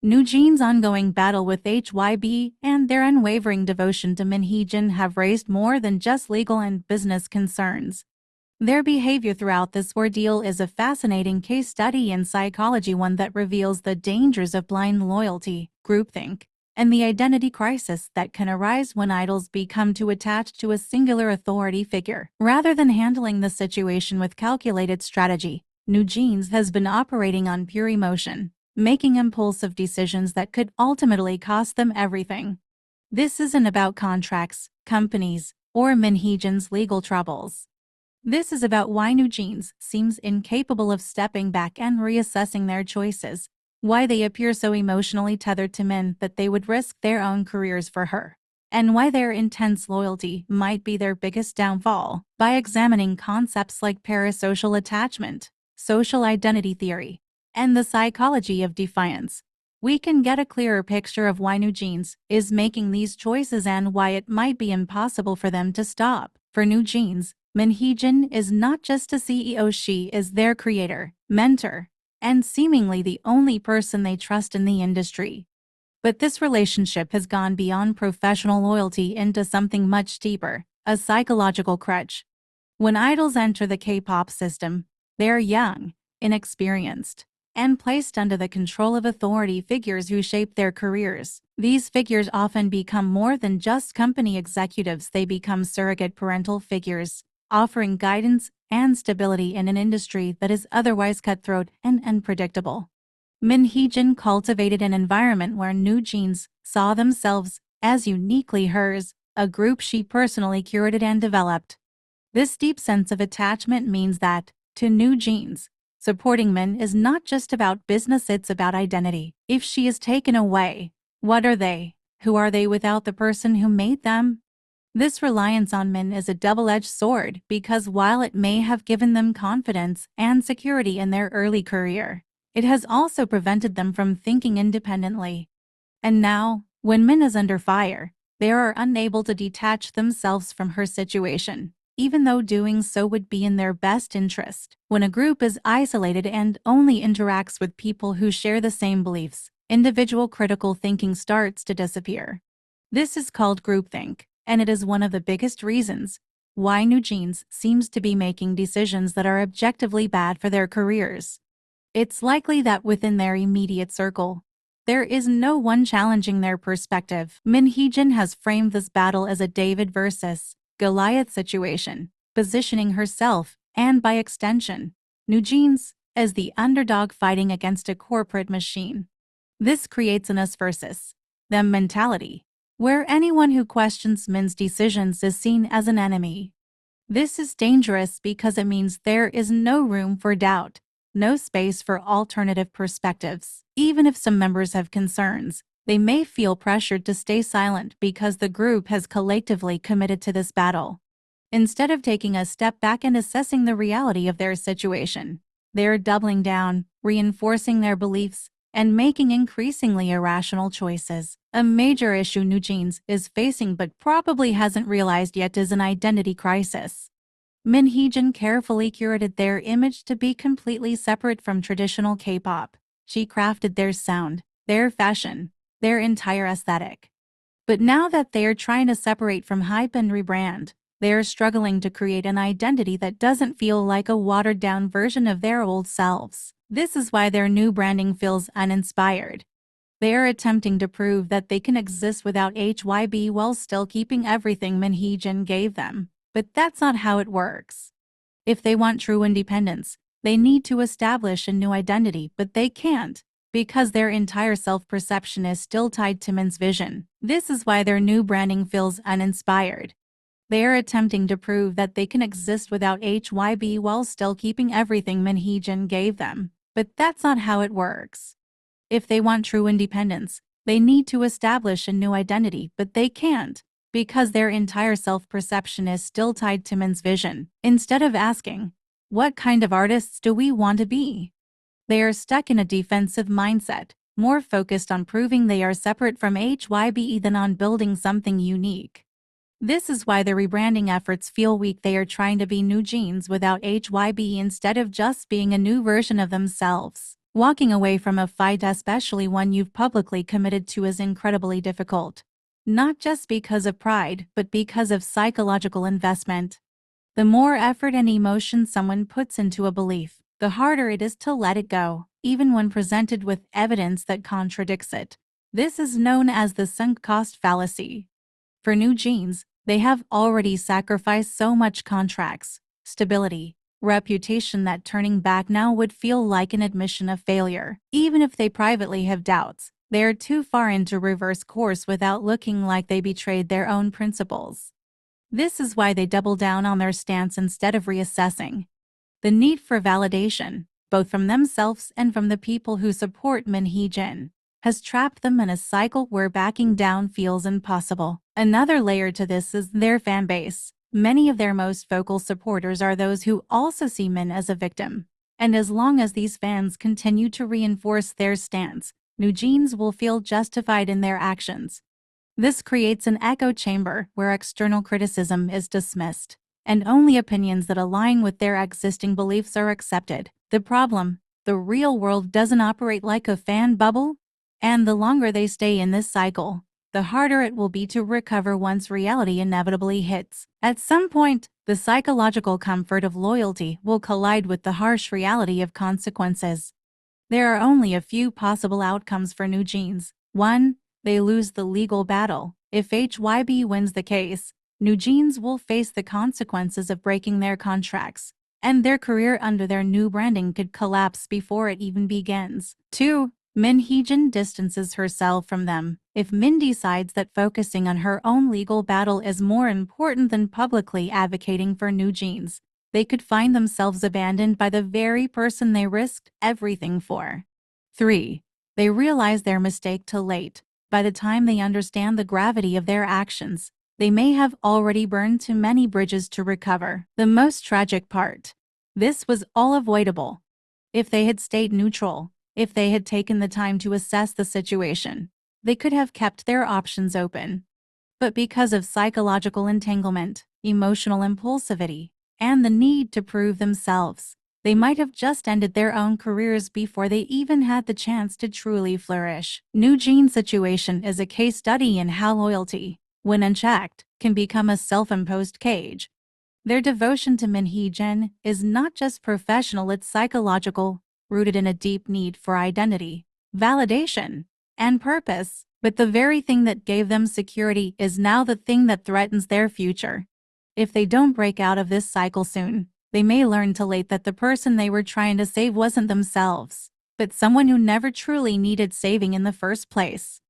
Newjeans' ongoing battle with HYB and their unwavering devotion to Newjean have raised more than just legal and business concerns. Their behavior throughout this ordeal is a fascinating case study in psychology, one that reveals the dangers of blind loyalty, groupthink, and the identity crisis that can arise when idols become too attached to a singular authority figure. Rather than handling the situation with calculated strategy, Newjeans has been operating on pure emotion, making impulsive decisions that could ultimately cost them everything. This isn't about contracts, companies, or Newjean's legal troubles. This is about why Newjeans seems incapable of stepping back and reassessing their choices, why they appear so emotionally tethered to men that they would risk their own careers for her, and why their intense loyalty might be their biggest downfall. By examining concepts like parasocial attachment, social identity theory, and the psychology of defiance, we can get a clearer picture of why Newjeans is making these choices and why it might be impossible for them to stop. For Newjeans, Newjean is not just a CEO, she is their creator, mentor, and seemingly the only person they trust in the industry. But this relationship has gone beyond professional loyalty into something much deeper, a psychological crutch. When idols enter the K-pop system, they are young, inexperienced, and placed under the control of authority figures who shape their careers. These figures often become more than just company executives, they become surrogate parental figures, offering guidance and stability in an industry that is otherwise cutthroat and unpredictable. Newjean cultivated an environment where Newjeans saw themselves as uniquely hers, a group she personally curated and developed. This deep sense of attachment means that, to Newjeans, supporting men is not just about business, it's about identity. If she is taken away, what are they? Who are they without the person who made them? This reliance on men is a double-edged sword because while it may have given them confidence and security in their early career, it has also prevented them from thinking independently. And now, when Min is under fire, they are unable to detach themselves from her situation, even though doing so would be in their best interest. When a group is isolated and only interacts with people who share the same beliefs, individual critical thinking starts to disappear. This is called groupthink, and it is one of the biggest reasons why Newjeans seems to be making decisions that are objectively bad for their careers. It's likely that within their immediate circle, there is no one challenging their perspective. Newjean has framed this battle as a David versus Goliath situation, positioning herself, and by extension, Newjeans, as the underdog fighting against a corporate machine. This creates an us versus them mentality, where anyone who questions Min's decisions is seen as an enemy. This is dangerous because it means there is no room for doubt, no space for alternative perspectives. Even if some members have concerns, they may feel pressured to stay silent because the group has collectively committed to this battle. Instead of taking a step back and assessing the reality of their situation, they are doubling down, reinforcing their beliefs, and making increasingly irrational choices. A major issue Newjeans is facing but probably hasn't realized yet is an identity crisis. Newjean carefully curated their image to be completely separate from traditional K-pop. She crafted their sound, their fashion, their entire aesthetic. But now that they are trying to separate from hype and rebrand, they are struggling to create an identity that doesn't feel like a watered-down version of their old selves. This is why their new branding feels uninspired. They are attempting to prove that they can exist without HYB while still keeping everything Newjean gave them. But that's not how it works. If they want true independence, they need to establish a new identity, but they can't, because their entire self-perception is still tied to Min's vision. This is why their new branding feels uninspired. They are attempting to prove that they can exist without HYB while still keeping everything Newjean gave them. But that's not how it works. If they want true independence, they need to establish a new identity, but they can't, because their entire self-perception is still tied to Min's vision. Instead of asking, what kind of artists do we want to be? They are stuck in a defensive mindset, more focused on proving they are separate from HYB than on building something unique. This is why their rebranding efforts feel weak. They are trying to be Newjeans without HYB instead of just being a new version of themselves. Walking away from a fight, especially one you've publicly committed to, is incredibly difficult. Not just because of pride, but because of psychological investment. The more effort and emotion someone puts into a belief, the harder it is to let it go, even when presented with evidence that contradicts it. This is known as the sunk cost fallacy. For Newjeans, they have already sacrificed so much contracts, stability, reputation that turning back now would feel like an admission of failure. Even if they privately have doubts, they are too far into reverse course without looking like they betrayed their own principles. This is why they double down on their stance instead of reassessing. The need for validation, both from themselves and from the people who support Min Hee-jin, has trapped them in a cycle where backing down feels impossible. Another layer to this is their fan base. Many of their most vocal supporters are those who also see Min as a victim. And as long as these fans continue to reinforce their stance, Newjeans will feel justified in their actions. This creates an echo chamber where external criticism is dismissed, and only opinions that align with their existing beliefs are accepted. The problem: the real world doesn't operate like a fan bubble, and the longer they stay in this cycle, the harder it will be to recover once reality inevitably hits. At some point, the psychological comfort of loyalty will collide with the harsh reality of consequences. There are only a few possible outcomes for Newjeans. 1. They lose the legal battle. If HYB wins the case, Newjeans will face the consequences of breaking their contracts, and their career under their new branding could collapse before it even begins. 2. Min Hee-jin distances herself from them. If Min decides that focusing on her own legal battle is more important than publicly advocating for Newjeans, they could find themselves abandoned by the very person they risked everything for. 3. They realize their mistake too late. By the time they understand the gravity of their actions, they may have already burned too many bridges to recover. The most tragic part: this was all avoidable. If they had stayed neutral, if they had taken the time to assess the situation, they could have kept their options open. But because of psychological entanglement, emotional impulsivity, and the need to prove themselves, they might have just ended their own careers before they even had the chance to truly flourish. Newjeans' situation is a case study in how loyalty, when unchecked, can become a self-imposed cage. Their devotion to Min Hee-jin is not just professional, it's psychological, rooted in a deep need for identity, validation, and purpose. But the very thing that gave them security is now the thing that threatens their future. If they don't break out of this cycle soon, they may learn too late that the person they were trying to save wasn't themselves, but someone who never truly needed saving in the first place.